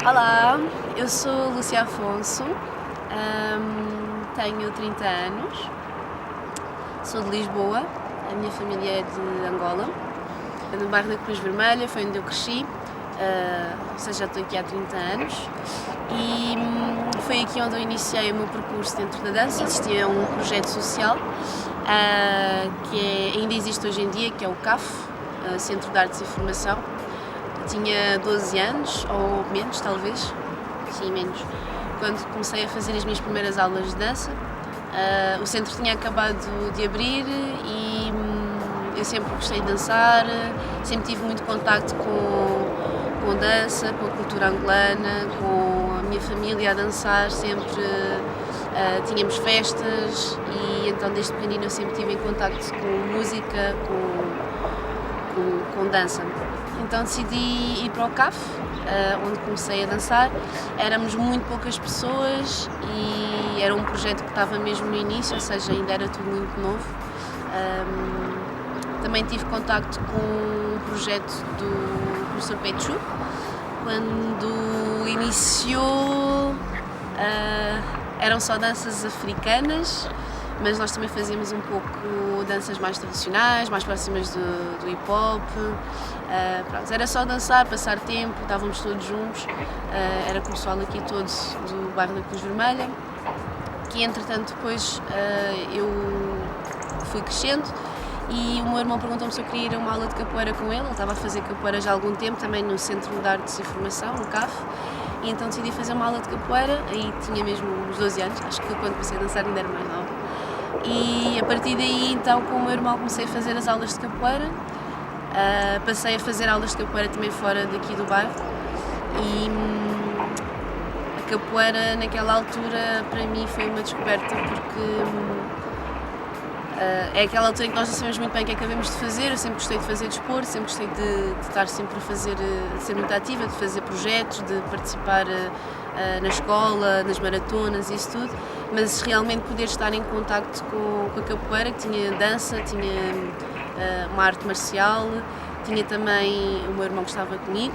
Olá, eu sou Lúcia Afonso, tenho 30 anos, sou de Lisboa, a minha família é de Angola, no bairro da Cruz Vermelha, foi onde eu cresci, ou seja, já estou aqui há 30 anos e foi aqui onde eu iniciei o meu percurso dentro da dança. Existia um projeto social que ainda existe hoje em dia, que é o CAF, Centro de Artes e Formação. Tinha 12 anos, ou menos talvez, sim, menos, quando comecei a fazer as minhas primeiras aulas de dança. O centro tinha acabado de abrir e eu sempre gostei de dançar, sempre tive muito contacto com dança, com a cultura angolana, com a minha família a dançar, sempre tínhamos festas e então desde pequenino eu sempre tive em contacto com música, com dança. Então decidi ir para o CAF, onde comecei a dançar. Éramos muito poucas pessoas e era um projeto que estava mesmo no início, ou seja, ainda era tudo muito novo. Também tive contacto com o projeto do professor Pechu, quando iniciou eram só danças africanas, mas nós também fazíamos um pouco danças mais tradicionais, mais próximas do hip-hop. Era só dançar, passar tempo, estávamos todos juntos, era com o pessoal aqui todos do bairro da Cruz Vermelha, que entretanto depois eu fui crescendo e o meu irmão perguntou-me se eu queria ir a uma aula de capoeira com ele estava a fazer capoeira já há algum tempo, também no Centro de Artes e Formação, no CAF, e então decidi fazer uma aula de capoeira, aí tinha mesmo uns 12 anos, acho que quando comecei a dançar ainda era mais nova. E a partir daí, então, com o meu irmão comecei a fazer as aulas de capoeira, passei a fazer aulas de capoeira também fora daqui do bairro e a capoeira naquela altura para mim foi uma descoberta porque é aquela altura em que nós não sabemos muito bem o que é que devemos de fazer. Eu sempre gostei de fazer desporto, sempre gostei de estar sempre a fazer, de ser muito ativa, de fazer projetos, de participar na escola, nas maratonas e isso tudo, mas realmente poder estar em contacto com a capoeira, que tinha dança, tinha uma arte marcial, tinha também o meu irmão que estava comigo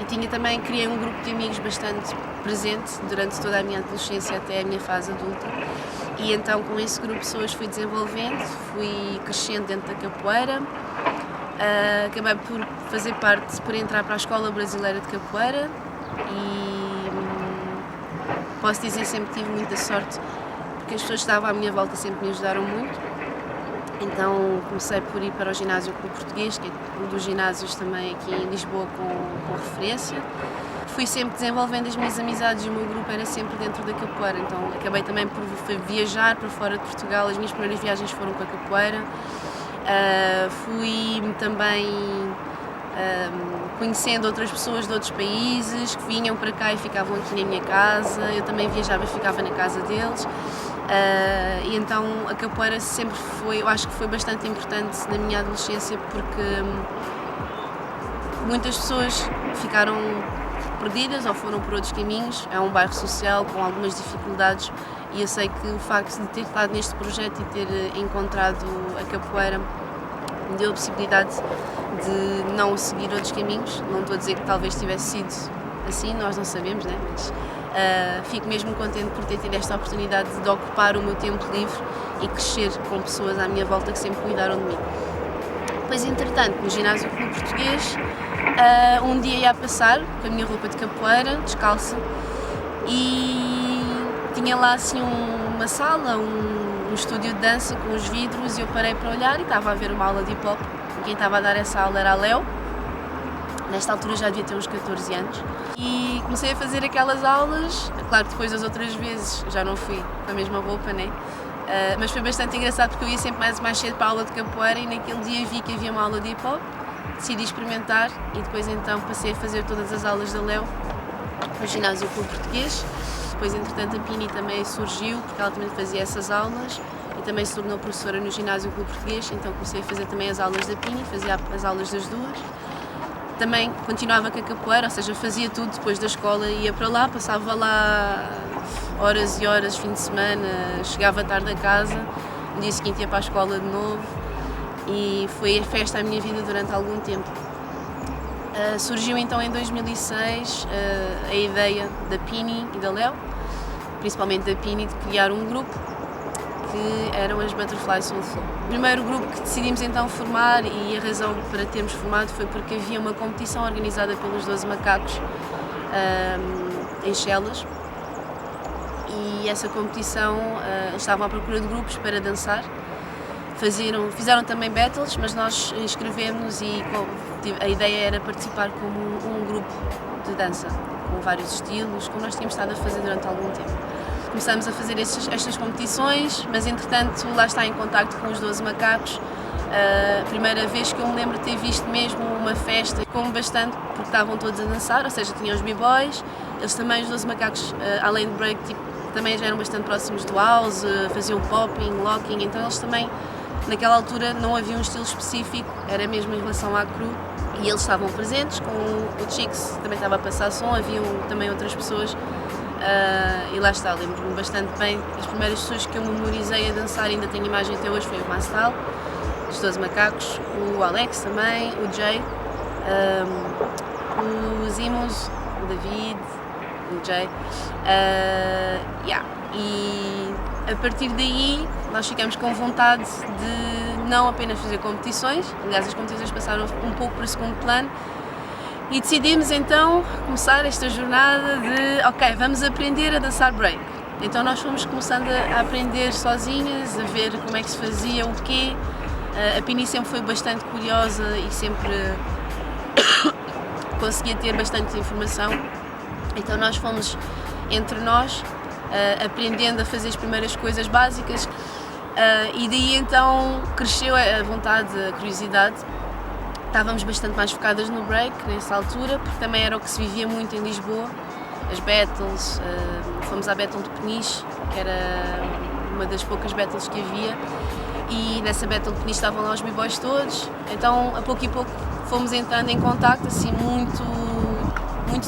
e tinha também, criei um grupo de amigos bastante presente durante toda a minha adolescência até a minha fase adulta. E então com esse grupo de pessoas fui desenvolvendo, fui crescendo dentro da capoeira, acabei por fazer parte, por entrar para a Escola Brasileira de Capoeira e posso dizer sempre tive muita sorte porque as pessoas que estavam à minha volta sempre me ajudaram muito. Então comecei por ir para o ginásio Clube Português, que é um dos ginásios também aqui em Lisboa com referência. Fui sempre desenvolvendo as minhas amizades e o meu grupo era sempre dentro da capoeira, então acabei também por viajar para fora de Portugal. As minhas primeiras viagens foram com a capoeira. Fui também conhecendo outras pessoas de outros países que vinham para cá e ficavam aqui na minha casa. Eu também viajava e ficava na casa deles. E então a capoeira sempre foi, eu acho que foi bastante importante na minha adolescência porque muitas pessoas ficaram perdidas ou foram por outros caminhos. É um bairro social com algumas dificuldades e eu sei que o facto de ter estado neste projeto e ter encontrado a capoeira me deu a possibilidade de não seguir outros caminhos. Não estou a dizer que talvez tivesse sido assim, nós não sabemos, né? Mas fico mesmo contente por ter tido esta oportunidade de ocupar o meu tempo livre e crescer com pessoas à minha volta que sempre cuidaram de mim. Depois, entretanto, no ginásio Clube Português, um dia ia a passar com a minha roupa de capoeira, descalça, e tinha lá assim uma sala, um estúdio de dança com os vidros, e eu parei para olhar e estava a ver uma aula de hip-hop. Quem estava a dar essa aula era a Léo. Nesta altura já devia ter uns 14 anos e comecei a fazer aquelas aulas. Claro que depois das outras vezes já não fui com a mesma roupa, né? Mas foi bastante engraçado porque eu ia sempre mais cedo para a aula de capoeira e naquele dia vi que havia uma aula de hip-hop, decidi experimentar e depois então passei a fazer todas as aulas da Léo no ginásio Clube Português. Depois, entretanto, a Pini também surgiu porque ela também fazia essas aulas e também se tornou professora no ginásio Clube Português, então comecei a fazer também as aulas da Pini, fazia as aulas das duas. Também continuava com a capoeira, ou seja, fazia tudo depois da escola, ia para lá, passava lá horas e horas, fim de semana, chegava tarde a casa, no dia seguinte ia para a escola de novo e foi a festa à minha vida durante algum tempo. Surgiu então em 2006 a ideia da Pini e da Léo, principalmente da Pini, de criar um grupo que eram as Butterfly Soul Flow. O primeiro grupo que decidimos então formar, e a razão para termos formado foi porque havia uma competição organizada pelos 12 Macacos em Chelas, e essa competição eles estavam à procura de grupos para dançar. Fizeram também battles, mas nós inscrevemos e a ideia era participar como um grupo de dança, com vários estilos, como nós tínhamos estado a fazer durante algum tempo. Começamos a fazer estas competições, mas entretanto lá está, em contacto com os 12 Macacos. A primeira vez que eu me lembro de ter visto mesmo uma festa, como bastante, porque estavam todos a dançar, ou seja, tinham os b-boys, eles também, os 12 Macacos, além de break, também já eram bastante próximos do house, faziam popping, locking, então eles também, naquela altura, não havia um estilo específico, era mesmo em relação à crew, e eles estavam presentes, com o Chicks também estava a passar som, haviam também outras pessoas, e lá está, lembro-me bastante bem. As primeiras pessoas que eu memorizei a dançar, ainda tenho imagem até hoje, foi o Mastal, os 12 Macacos, o Alex também, o Jay, os Imos, o David, o Jay, e a partir daí nós ficamos com vontade de não apenas fazer competições, aliás as competições passaram um pouco para o segundo plano, e decidimos então começar esta jornada de, ok, vamos aprender a dançar break. Então nós fomos começando a aprender sozinhas, a ver como é que se fazia, o quê. A Pini sempre foi bastante curiosa e sempre conseguia ter bastante informação. Então nós fomos, entre nós, aprendendo a fazer as primeiras coisas básicas, e daí então cresceu a vontade, a curiosidade. Estávamos bastante mais focadas no break nessa altura, porque também era o que se vivia muito em Lisboa, as battles. Fomos à battle de Peniche, que era uma das poucas battles que havia, e nessa battle de Peniche estavam lá os b-boys todos, então a pouco e pouco fomos entrando em contacto, assim muito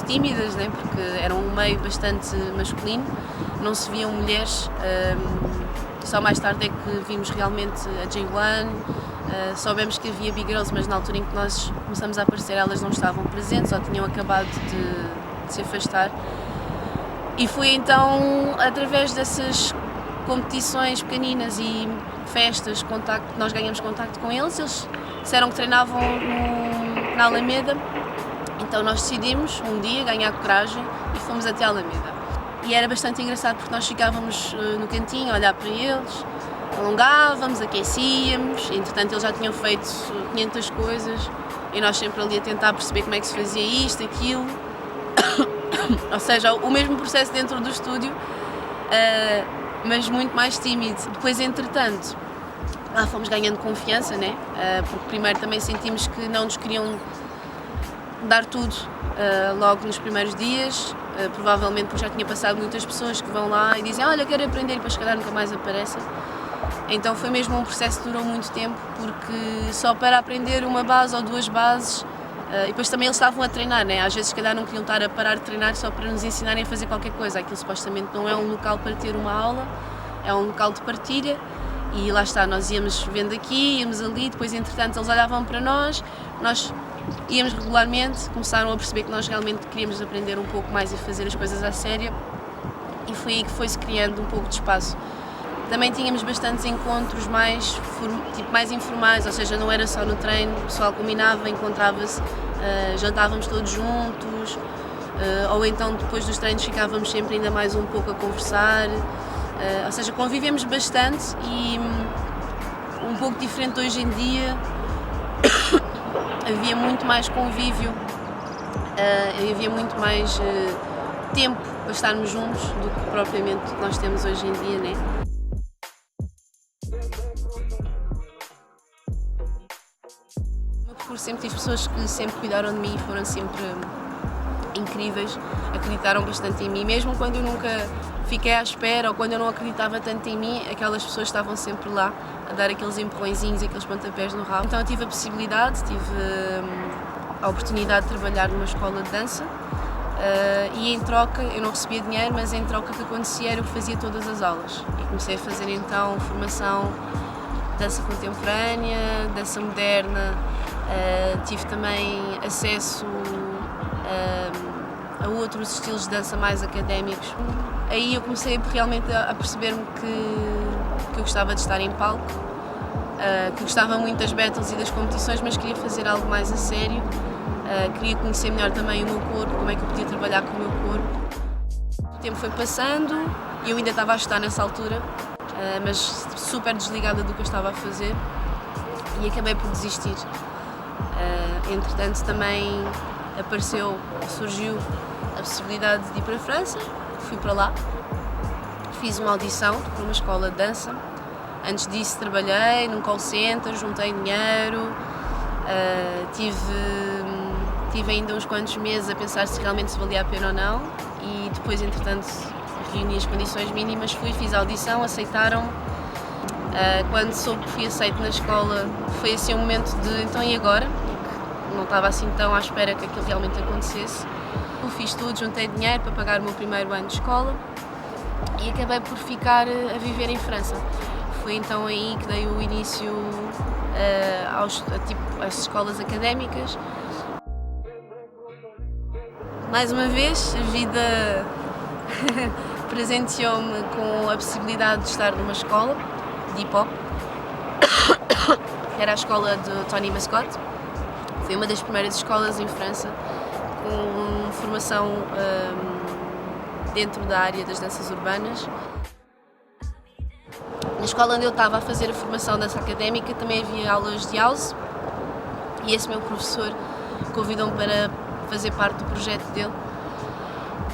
tímidas, né? Porque era um meio bastante masculino, não se viam mulheres, só mais tarde é que vimos realmente a J1, soubemos que havia Big Girls, mas na altura em que nós começamos a aparecer elas não estavam presentes, ou tinham acabado de se afastar, e foi então através dessas competições pequeninas e festas, nós ganhamos contacto com eles, eles disseram que treinavam na Alameda. Então nós decidimos um dia ganhar coragem e fomos até a Alameda. E era bastante engraçado porque nós ficávamos no cantinho a olhar para eles, alongávamos, aquecíamos, entretanto eles já tinham feito 500 coisas e nós sempre ali a tentar perceber como é que se fazia isto, aquilo. Ou seja, o mesmo processo dentro do estúdio, mas muito mais tímido. Depois, entretanto, lá fomos ganhando confiança, né? Porque primeiro também sentimos que não nos queriam dar tudo logo nos primeiros dias, provavelmente porque já tinha passado muitas pessoas que vão lá e dizem olha, quero aprender, e depois se calhar nunca mais aparecem. Então foi mesmo um processo que durou muito tempo, porque só para aprender uma base ou duas bases, e depois também eles estavam a treinar, né? Às vezes se calhar não queriam estar a parar de treinar só para nos ensinarem a fazer qualquer coisa. Aquilo supostamente não é um local para ter uma aula, é um local de partilha. E lá está, nós íamos vendo aqui, íamos ali, depois entretanto eles olhavam para nós íamos regularmente, começaram a perceber que nós realmente queríamos aprender um pouco mais e fazer as coisas à séria, e foi aí que foi-se criando um pouco de espaço. Também tínhamos bastantes encontros mais informais, ou seja, não era só no treino, o pessoal combinava, encontrava-se, jantávamos todos juntos, ou então depois dos treinos ficávamos sempre ainda mais um pouco a conversar, ou seja, convivemos bastante e um pouco diferente de hoje em dia. Havia muito mais convívio, havia muito mais tempo para estarmos juntos do que propriamente nós temos hoje em dia, né? No meu percurso sempre tive pessoas que sempre cuidaram de mim e foram sempre incríveis, acreditaram bastante em mim, mesmo quando eu nunca fiquei à espera ou quando eu não acreditava tanto em mim, aquelas pessoas estavam sempre lá a dar aqueles empurrõezinhos, aqueles pontapés no rabo. Então eu tive a possibilidade, a oportunidade de trabalhar numa escola de dança, e em troca, eu não recebia dinheiro, mas em troca o que acontecia era eu fazia todas as aulas. E comecei a fazer então formação de dança contemporânea, dança moderna, Tive também acesso a outros estilos de dança mais académicos. Aí eu comecei realmente a perceber-me que eu gostava de estar em palco, que gostava muito das battles e das competições, mas queria fazer algo mais a sério. Queria conhecer melhor também o meu corpo, como é que eu podia trabalhar com o meu corpo. O tempo foi passando e eu ainda estava a estudar nessa altura, mas super desligada do que eu estava a fazer e acabei por desistir. Entretanto também surgiu a possibilidade de ir para a França, fui para lá, fiz uma audição para uma escola de dança. Antes disso trabalhei num call center, juntei dinheiro, tive ainda uns quantos meses a pensar se realmente se valia a pena ou não e depois, entretanto, reuni as condições mínimas, fiz a audição, aceitaram-me. Quando soube que fui aceito na escola foi assim um momento de então e agora? Não estava assim tão à espera que aquilo realmente acontecesse. Eu fiz tudo, juntei dinheiro para pagar o meu primeiro ano de escola e acabei por ficar a viver em França. Foi então aí que dei o início às escolas académicas. Mais uma vez, a vida presenteou-me com a possibilidade de estar numa escola de hip-hop, que era a escola de Tony Mascotte. Foi uma das primeiras escolas em França com formação dentro da área das danças urbanas. Na escola onde eu estava a fazer a formação de dança académica também havia aulas de house e esse meu professor convidou-me para fazer parte do projeto dele.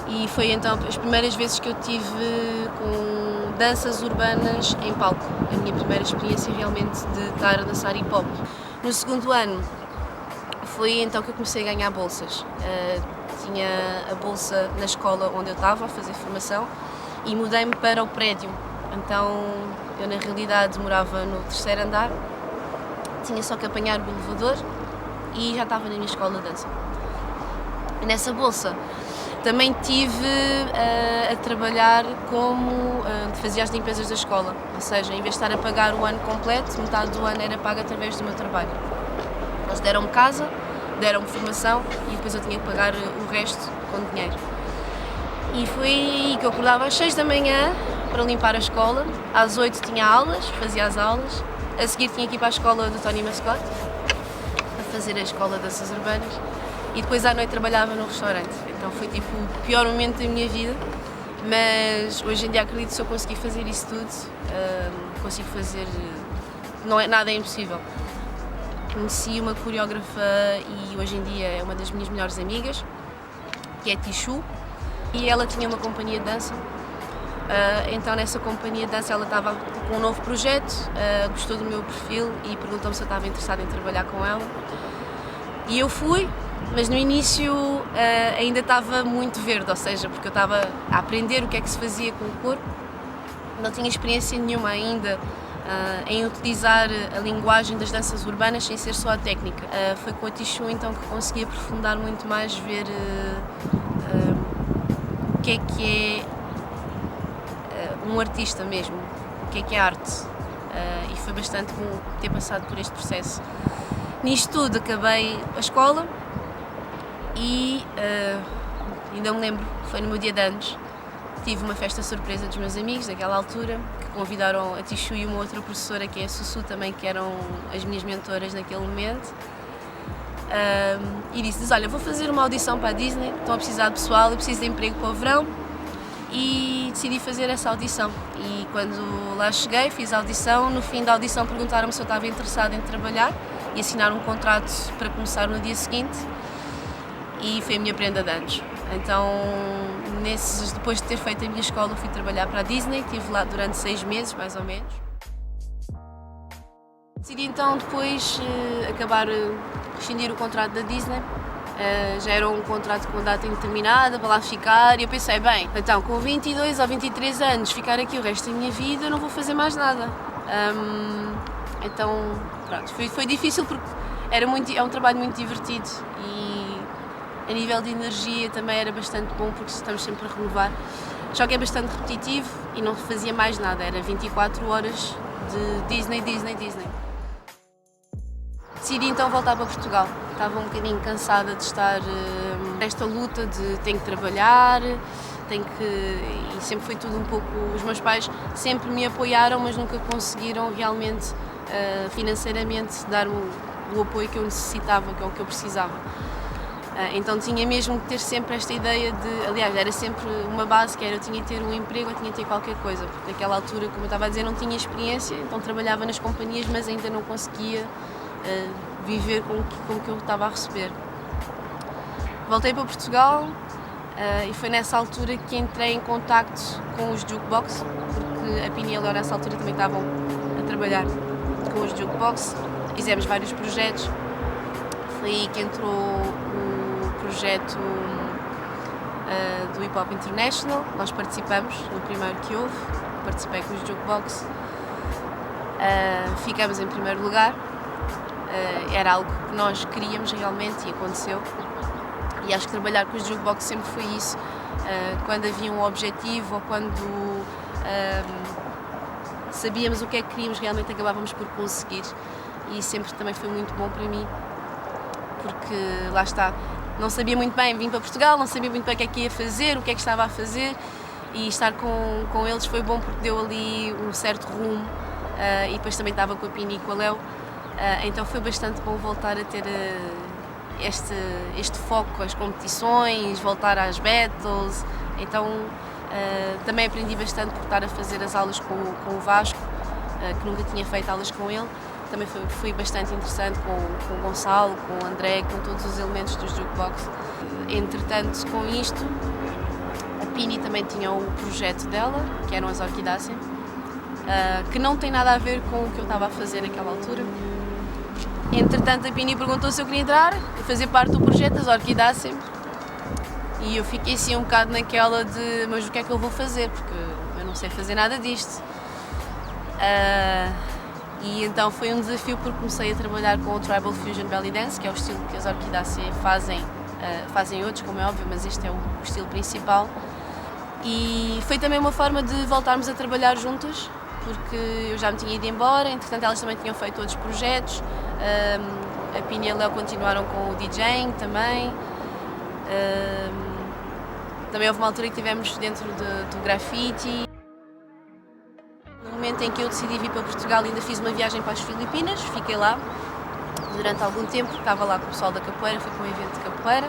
E foi então as primeiras vezes que eu tive com danças urbanas em palco. A minha primeira experiência realmente de estar a dançar hip-hop. No segundo ano foi então que eu comecei a ganhar bolsas. Tinha a bolsa na escola onde eu estava a fazer formação e mudei-me para o prédio. Então eu na realidade morava no terceiro andar, tinha só que apanhar o elevador e já estava na minha escola de dança. Nessa bolsa também tive a trabalhar como fazia as limpezas da escola, ou seja, em vez de estar a pagar o ano completo, metade do ano era paga através do meu trabalho. Eles deram-me casa, deram-me formação e depois eu tinha que pagar o resto com dinheiro. E foi aí que eu acordava às 6 da manhã para limpar a escola, às 8 tinha aulas, fazia as aulas, a seguir tinha que ir para a escola do Tony Mascotte, a fazer a escola de danças urbanas e depois à noite trabalhava no restaurante. Então foi tipo o pior momento da minha vida, mas hoje em dia acredito que se eu conseguir fazer isso tudo, consigo fazer, não é nada impossível. Conheci uma coreógrafa e hoje em dia é uma das minhas melhores amigas, que é Tishu, e ela tinha uma companhia de dança. Então nessa companhia de dança ela estava com um novo projeto, gostou do meu perfil e perguntou-me se eu estava interessada em trabalhar com ela. E eu fui, mas no início ainda estava muito verde, ou seja, porque eu estava a aprender o que é que se fazia com o corpo, não tinha experiência nenhuma ainda em utilizar a linguagem das danças urbanas sem ser só a técnica. Foi com a Tishu então que consegui aprofundar muito mais, ver o que é um artista mesmo, o que é arte, e foi bastante bom ter passado por este processo. Nisto tudo acabei a escola e ainda me lembro, foi no meu dia de anos, tive uma festa surpresa dos meus amigos daquela altura, que convidaram a Tishu e uma outra professora que é a Sussu também, que eram as minhas mentoras naquele momento, e disse-lhes, olha, vou fazer uma audição para a Disney, estão a precisar de pessoal, eu preciso de emprego para o verão, e decidi fazer essa audição. E quando lá cheguei, fiz a audição, no fim da audição perguntaram-me se eu estava interessada em trabalhar e assinar um contrato para começar no dia seguinte, e foi a minha prenda de anos. Então, depois de ter feito a minha escola, fui trabalhar para a Disney, estive lá durante 6 meses, mais ou menos. Decidi então depois rescindir o contrato da Disney. Já era um contrato com data indeterminada para lá ficar e eu pensei, bem, então com 22 ou 23 anos ficar aqui o resto da minha vida, eu não vou fazer mais nada. Então pronto, foi difícil porque é um trabalho muito divertido e a nível de energia também era bastante bom porque estamos sempre a renovar, só que é bastante repetitivo e não fazia mais nada, era 24 horas de Disney. decidi então voltar para Portugal. Estava um bocadinho cansada de estar nesta luta de tenho que trabalhar, e sempre foi tudo um pouco. Os meus pais sempre me apoiaram, mas nunca conseguiram realmente financeiramente dar o apoio que eu necessitava, que é o que eu precisava. Então tinha mesmo que ter sempre esta ideia de, aliás, era sempre uma base que era eu tinha que ter um emprego, eu tinha que ter qualquer coisa, porque naquela altura, como eu estava a dizer, não tinha experiência, então trabalhava nas companhias, mas ainda não conseguia viver com o que eu estava a receber. Voltei para Portugal e foi nessa altura que entrei em contacto com os jukebox, porque a Pini e a Léo nessa altura também estavam a trabalhar com os jukebox, fizemos vários projetos, foi aí que entrou o projeto do Hip Hop International, nós participamos no primeiro que houve, participei com os jukebox, ficamos em primeiro lugar, era algo que nós queríamos realmente e aconteceu. E acho que trabalhar com os jukebox sempre foi isso, quando havia um objetivo ou quando sabíamos o que é que queríamos, realmente acabávamos por conseguir. E sempre também foi muito bom para mim, porque lá está, não sabia muito bem, vim para Portugal, não sabia muito bem o que é que ia fazer, o que é que estava a fazer, e estar com eles foi bom porque deu ali um certo rumo, e depois também estava com a Pini e com a Léo, então foi bastante bom voltar a ter este foco, as competições, voltar às battles, então também aprendi bastante por estar a fazer as aulas com o Vasco, que nunca tinha feito aulas com ele, também foi bastante interessante com o Gonçalo, com o André, com todos os elementos dos jukebox. Entretanto, com isto, a Pini também tinha o projeto dela, que eram as Orquidácea, que não tem nada a ver com o que eu estava a fazer naquela altura. Entretanto, a Pini perguntou se eu queria entrar e fazer parte do projeto das Orquidácea, e eu fiquei assim um bocado naquela de mas o que é que eu vou fazer, porque eu não sei fazer nada disto. E então foi um desafio porque comecei a trabalhar com o Tribal Fusion Belly Dance, que é o estilo que as Orquidácea fazem outros, como é óbvio, mas este é o estilo principal. E foi também uma forma de voltarmos a trabalhar juntas, porque eu já me tinha ido embora, entretanto elas também tinham feito outros projetos, a Pini e a Léo continuaram com o DJing também. Também houve uma altura que estivemos dentro do grafite. No momento em que eu decidi vir para Portugal, ainda fiz uma viagem para as Filipinas, fiquei lá durante algum tempo, estava lá com o pessoal da capoeira, foi para um evento de capoeira,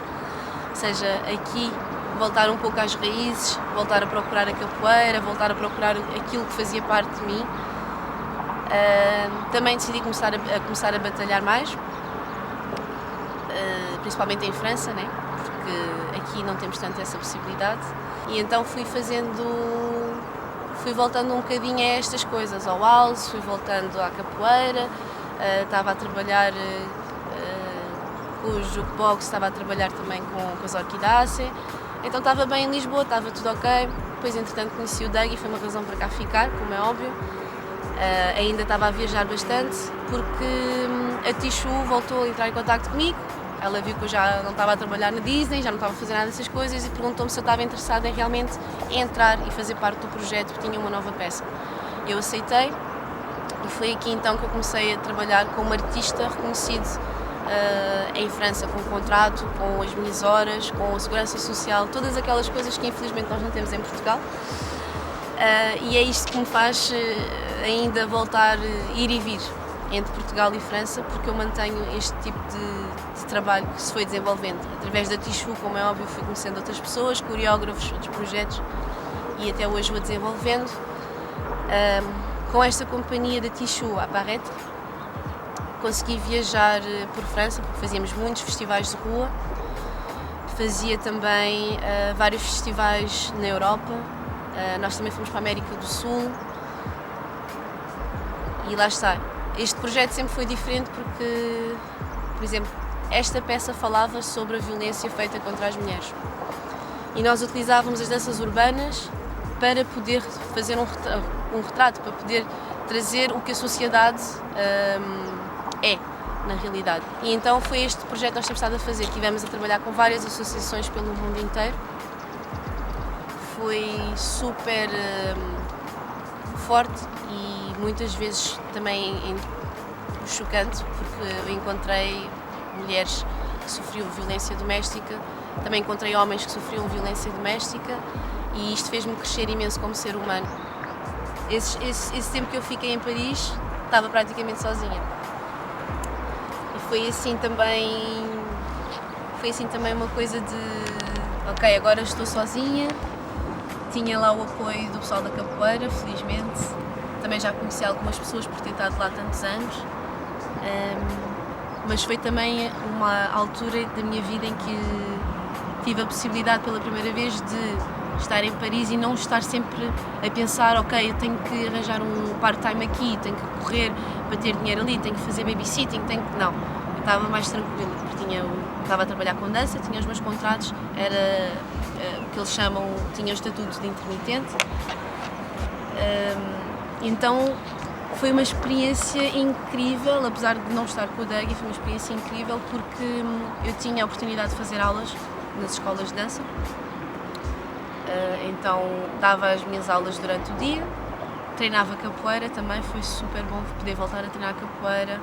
ou seja, aqui voltar um pouco às raízes, voltar a procurar a capoeira, voltar a procurar aquilo que fazia parte de mim. Também decidi começar a batalhar mais, principalmente em França, né? Porque aqui não temos tanto essa possibilidade, e então fui voltando um bocadinho a estas coisas, ao house, fui voltando à capoeira, estava a trabalhar com o jukebox, estava a trabalhar também com as Orquidácea, então estava bem em Lisboa, estava tudo ok. Depois entretanto conheci o Doug e foi uma razão para cá ficar, como é óbvio. Ainda estava a viajar bastante porque a Tichu voltou a entrar em contacto comigo. Ela viu que eu já não estava a trabalhar na Disney, já não estava a fazer nada dessas coisas e perguntou-me se eu estava interessada em realmente entrar e fazer parte do projeto, porque tinha uma nova peça. Eu aceitei e foi aqui então que eu comecei a trabalhar como artista reconhecido em França, com contrato, com as minhas horas, com a segurança social, todas aquelas coisas que infelizmente nós não temos em Portugal. E é isto que me faz ainda voltar, ir e vir entre Portugal e França, porque eu mantenho este tipo de trabalho que se foi desenvolvendo. Através da Tichu, como é óbvio, fui conhecendo outras pessoas, coreógrafos, outros projetos, e até hoje vou desenvolvendo. Com esta companhia da Tichu, a Barrette, consegui viajar por França, porque fazíamos muitos festivais de rua, fazia também vários festivais na Europa, nós também fomos para a América do Sul, e lá está. Este projeto sempre foi diferente porque, por exemplo, esta peça falava sobre a violência feita contra as mulheres. E nós utilizávamos as danças urbanas para poder fazer um retrato, para poder trazer o que a sociedade é, na realidade. E então foi este projeto que nós temos estado a fazer. Estivemos a trabalhar com várias associações pelo mundo inteiro. Foi super forte e muitas vezes também chocante, porque eu encontrei mulheres que sofriam violência doméstica, também encontrei homens que sofriam violência doméstica e isto fez-me crescer imenso como ser humano. Esse tempo que eu fiquei em Paris, estava praticamente sozinha. E foi assim também uma coisa de, ok, agora estou sozinha. Tinha lá o apoio do pessoal da capoeira, felizmente. Também já conheci algumas pessoas por ter estado lá tantos anos. Mas foi também uma altura da minha vida em que tive a possibilidade pela primeira vez de estar em Paris e não estar sempre a pensar, ok, eu tenho que arranjar um part-time aqui, tenho que correr para ter dinheiro ali, tenho que fazer babysitting, Não, eu estava mais tranquila, porque estava a trabalhar com dança, tinha os meus contratos, era o que eles chamam, tinha o estatuto de intermitente. Então foi uma experiência incrível, apesar de não estar com o Dougie, foi uma experiência incrível porque eu tinha a oportunidade de fazer aulas nas escolas de dança. Então dava as minhas aulas durante o dia, treinava capoeira também, foi super bom poder voltar a treinar capoeira,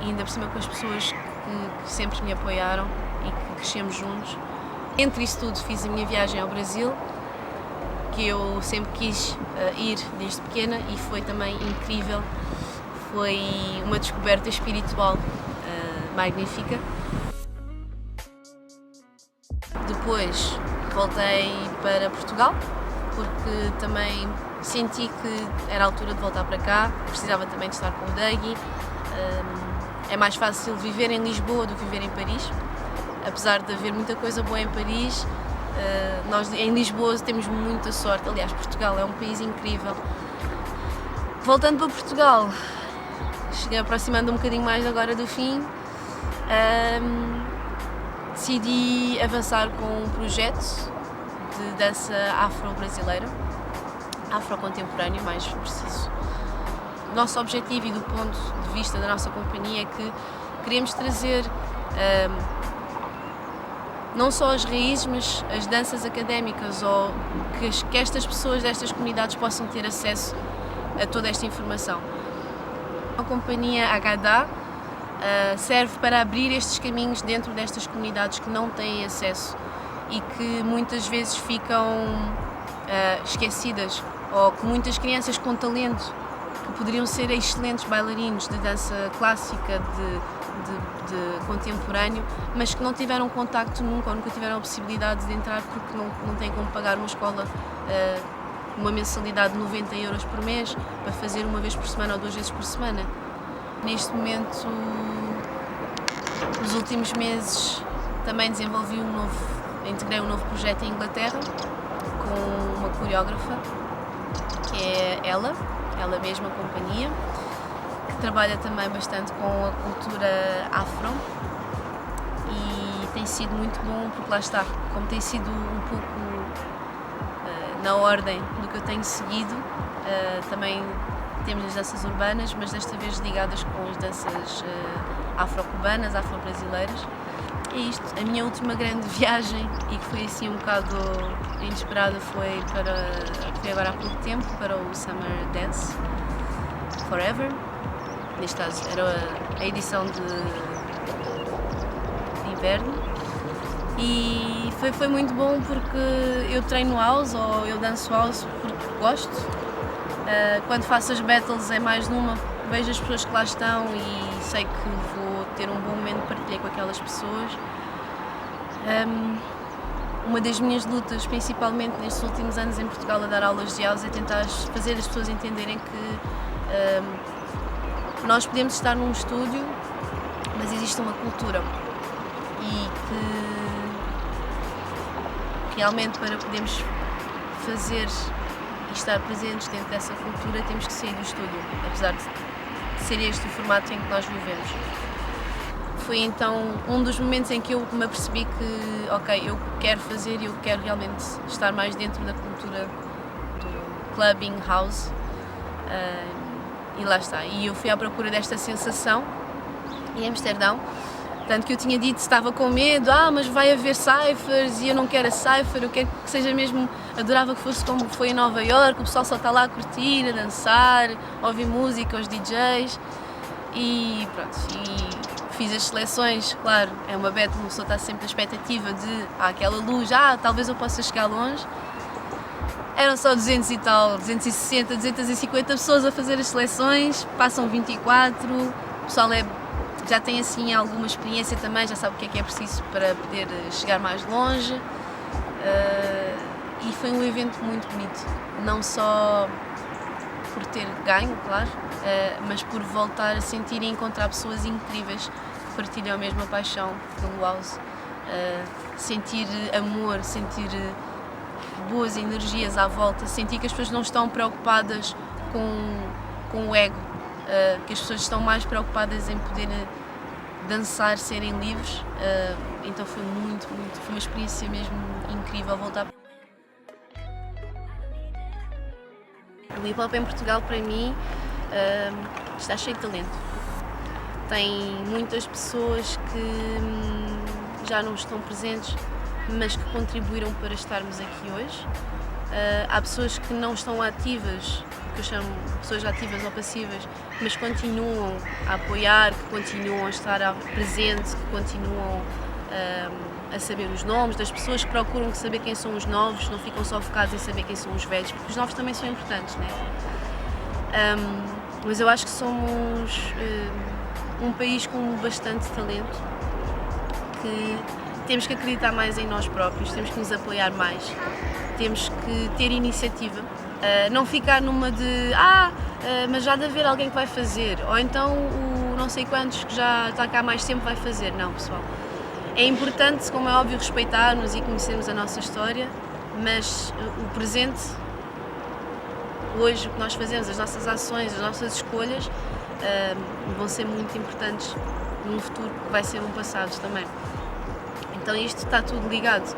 e ainda por cima com as pessoas que sempre me apoiaram e que crescemos juntos. Entre isso tudo fiz a minha viagem ao Brasil, que eu sempre quis ir desde pequena e foi também incrível, foi uma descoberta espiritual magnífica. Depois voltei para Portugal, porque também senti que era a altura de voltar para cá, precisava também de estar com o Dougie. É mais fácil viver em Lisboa do que viver em Paris, apesar de haver muita coisa boa em Paris. Nós em Lisboa temos muita sorte, aliás, Portugal é um país incrível. Voltando para Portugal, cheguei aproximando um bocadinho mais agora do fim, decidi avançar com um projeto de dança afro-brasileira, afro-contemporâneo, mais preciso. O nosso objetivo e do ponto de vista da nossa companhia é que queremos trazer não só as raízes, mas as danças académicas, ou que estas pessoas destas comunidades possam ter acesso a toda esta informação. A companhia HDA serve para abrir estes caminhos dentro destas comunidades que não têm acesso e que muitas vezes ficam esquecidas, ou que muitas crianças com talento, que poderiam ser excelentes bailarinos de dança clássica, de contemporâneo, mas que não tiveram contacto nunca, ou nunca tiveram a possibilidade de entrar porque não têm como pagar uma escola, uma mensalidade de 90 euros por mês para fazer uma vez por semana ou 2 vezes por semana. Neste momento, nos últimos meses, também integrei um novo projeto em Inglaterra com uma coreógrafa, que é ela mesma, companhia, que trabalha também bastante com a cultura afro, e tem sido muito bom porque lá está, como tem sido um pouco na ordem do que eu tenho seguido, também temos as danças urbanas, mas desta vez ligadas com as danças afro-cubanas, afro-brasileiras. É isto, a minha última grande viagem, e que foi assim um bocado inesperada, foi agora há pouco tempo, para o Summer Dance Forever. Neste caso era a edição de inverno, e foi muito bom porque eu treino house, ou eu danço house porque gosto. Quando faço as battles é mais vejo as pessoas que lá estão e sei que vou ter um bom momento de partilhar com aquelas pessoas. Uma das minhas lutas, principalmente nestes últimos anos em Portugal a dar aulas de house, é tentar fazer as pessoas entenderem que nós podemos estar num estúdio, mas existe uma cultura, e que realmente para podermos fazer e estar presentes dentro dessa cultura temos que sair do estúdio, apesar de ser este o formato em que nós vivemos. Foi então um dos momentos em que eu me apercebi que, ok, eu quero fazer e eu quero realmente estar mais dentro da cultura do clubbing, house, e lá está. E eu fui à procura desta sensação em Amsterdão, tanto que eu tinha dito que estava com medo, mas vai haver cyphers e eu não quero a cypher, eu quero que seja mesmo, adorava que fosse como foi em Nova Iorque, o pessoal só está lá a curtir, a dançar, a ouvir música, os DJs. E pronto, e fiz as seleções, claro, é uma beta, uma pessoa está sempre na expectativa de aquela luz, talvez eu possa chegar longe. Eram só 200 e tal, 260, 250 pessoas a fazer as seleções, passam 24, o pessoal já tem assim alguma experiência também, já sabe o que é preciso para poder chegar mais longe. E foi um evento muito bonito, não só por ter ganho, claro, mas por voltar a sentir e encontrar pessoas incríveis que partilham a mesma paixão pelo house, sentir amor, sentir boas energias à volta, sentir que as pessoas não estão preocupadas com o ego, que as pessoas estão mais preocupadas em poder dançar, serem livres. Então foi foi uma experiência mesmo incrível voltar. O hip hop em Portugal, para mim, está cheio de talento. Tem muitas pessoas que já não estão presentes, mas que contribuíram para estarmos aqui hoje. Há pessoas que não estão ativas, que eu chamo pessoas ativas ou passivas, mas continuam a apoiar, que continuam a estar presente, que continuam a saber os nomes das pessoas, que procuram saber quem são os novos, não ficam só focados em saber quem são os velhos, porque os novos também são importantes, né? Mas eu acho que somos um país com bastante talento, que temos que acreditar mais em nós próprios, temos que nos apoiar mais, temos que ter iniciativa, não ficar numa de mas já de haver alguém que vai fazer, ou então o não sei quantos que já está cá há mais tempo vai fazer. Não, pessoal. É importante, como é óbvio, respeitar-nos e conhecermos a nossa história, mas o presente, hoje, o que nós fazemos, as nossas ações, as nossas escolhas, vão ser muito importantes num futuro que vai ser um passado também. Então isto está tudo ligado.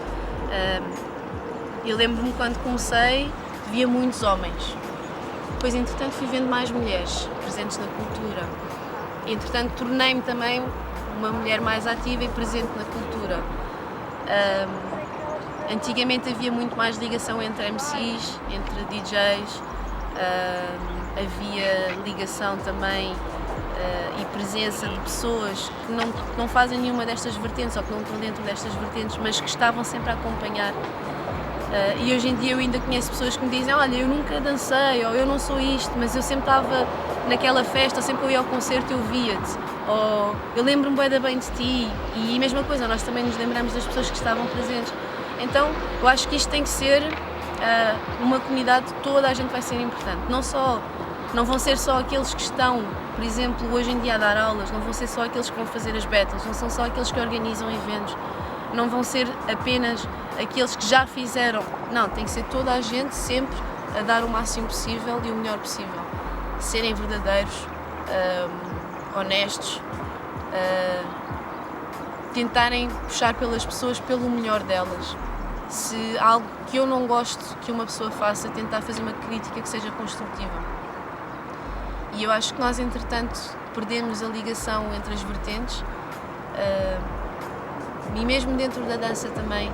Eu lembro-me quando comecei, via muitos homens. Depois, entretanto, fui vendo mais mulheres presentes na cultura. E, entretanto, tornei-me também uma mulher mais ativa e presente na cultura. Antigamente havia muito mais ligação entre MCs, entre DJs, havia ligação também e presença de pessoas que não fazem nenhuma destas vertentes ou que não estão dentro destas vertentes, mas que estavam sempre a acompanhar. E hoje em dia eu ainda conheço pessoas que me dizem: olha, eu nunca dancei, ou eu não sou isto, mas eu sempre estava naquela festa, sempre que eu ia ao concerto eu via-te, ou eu lembro-me bem de ti. E a mesma coisa, nós também nos lembramos das pessoas que estavam presentes. Então eu acho que isto tem que ser uma comunidade, toda a gente vai ser importante, não vão ser só aqueles que estão, por exemplo, hoje em dia a dar aulas, não vão ser só aqueles que vão fazer as battles, não são só aqueles que organizam eventos, não vão ser apenas aqueles que já fizeram, não, tem que ser toda a gente sempre a dar o máximo possível e o melhor possível, serem verdadeiros, honestos, tentarem puxar pelas pessoas pelo melhor delas. Se algo que eu não gosto que uma pessoa faça, tentar fazer uma crítica que seja construtiva. E eu acho que nós, entretanto, perdemos a ligação entre as vertentes, e mesmo dentro da dança também,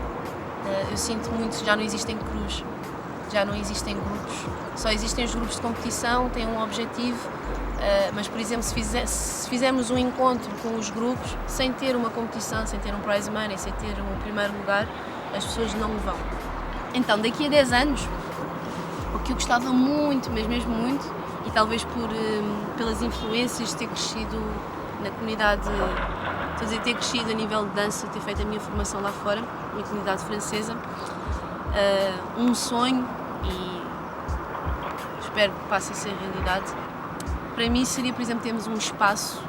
eu sinto muito que já não existem crus, já não existem grupos, só existem os grupos de competição, têm um objetivo, mas, por exemplo, se fizermos um encontro com os grupos, sem ter uma competição, sem ter um prize money, sem ter um primeiro lugar, as pessoas não vão. Então, daqui a 10 anos, o que eu gostava muito, mas mesmo muito, e talvez pelas influências de ter crescido na comunidade, ter crescido a nível de dança, ter feito a minha formação lá fora, na comunidade francesa, um sonho, e espero que passe a ser realidade, para mim seria, por exemplo, termos um espaço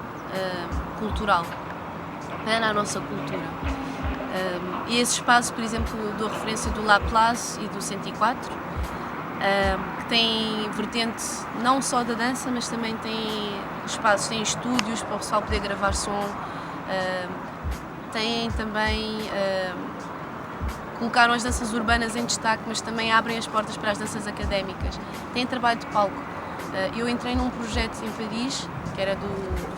cultural para a nossa cultura. E esse espaço, por exemplo, dou referência do La Place e do 104, que tem vertente não só da dança, mas também tem espaços, tem estúdios para o pessoal poder gravar som, tem também, colocaram as danças urbanas em destaque, mas também abrem as portas para as danças académicas, tem trabalho de palco. Eu entrei num projeto em Paris, que era do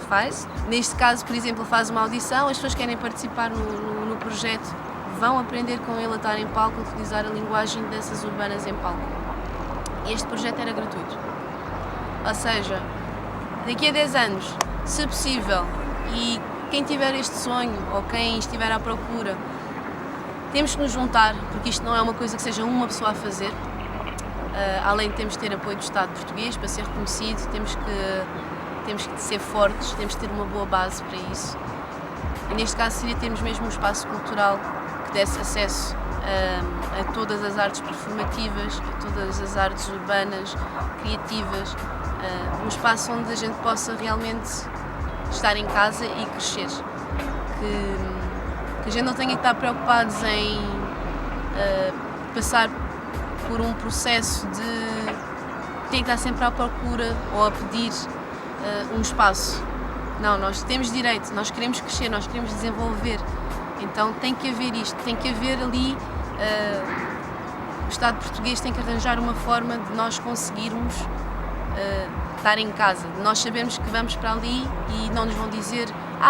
FAIS. Neste caso, por exemplo, faz uma audição, as pessoas que querem participar no projeto vão aprender com ele a estar em palco, a utilizar a linguagem de danças urbanas em palco. E este projeto era gratuito. Ou seja, daqui a 10 anos, se possível, e quem tiver este sonho ou quem estiver à procura, temos que nos juntar, porque isto não é uma coisa que seja uma pessoa a fazer. Além de termos que ter apoio do Estado português para ser reconhecido, temos que ser fortes, temos que ter uma boa base para isso. E neste caso seria termos mesmo um espaço cultural que desse acesso a todas as artes performativas, a todas as artes urbanas, criativas, um espaço onde a gente possa realmente estar em casa e crescer. Que a gente não tenha que estar preocupados em passar por um processo de ter que estar sempre à procura ou a pedir um espaço. Não, nós temos direito, nós queremos crescer, nós queremos desenvolver. Então tem que haver isto, tem que haver ali, o Estado português tem que arranjar uma forma de nós conseguirmos estar em casa, de nós sabermos que vamos para ali e não nos vão dizer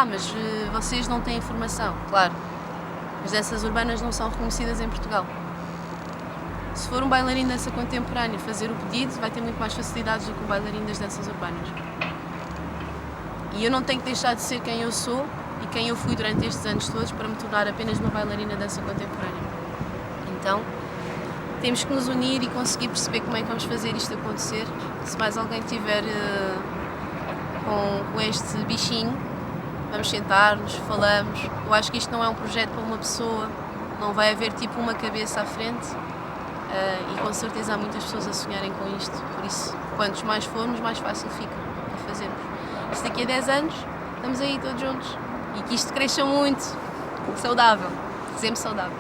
mas vocês não têm informação. Claro, as danças urbanas não são reconhecidas em Portugal. Se for um bailarino de dança contemporânea fazer o pedido, vai ter muito mais facilidades do que um bailarino das danças urbanas. E eu não tenho que deixar de ser quem eu sou e quem eu fui durante estes anos todos para me tornar apenas uma bailarina de dança contemporânea. Então, temos que nos unir e conseguir perceber como é que vamos fazer isto acontecer. Se mais alguém tiver com este bichinho, vamos sentar-nos, falamos. Eu acho que isto não é um projeto para uma pessoa, não vai haver tipo uma cabeça à frente. E com certeza há muitas pessoas a sonharem com isto, por isso, quantos mais formos, mais fácil fica a fazermos. Se daqui a 10 anos, estamos aí todos juntos e que isto cresça muito, saudável, sempre saudável.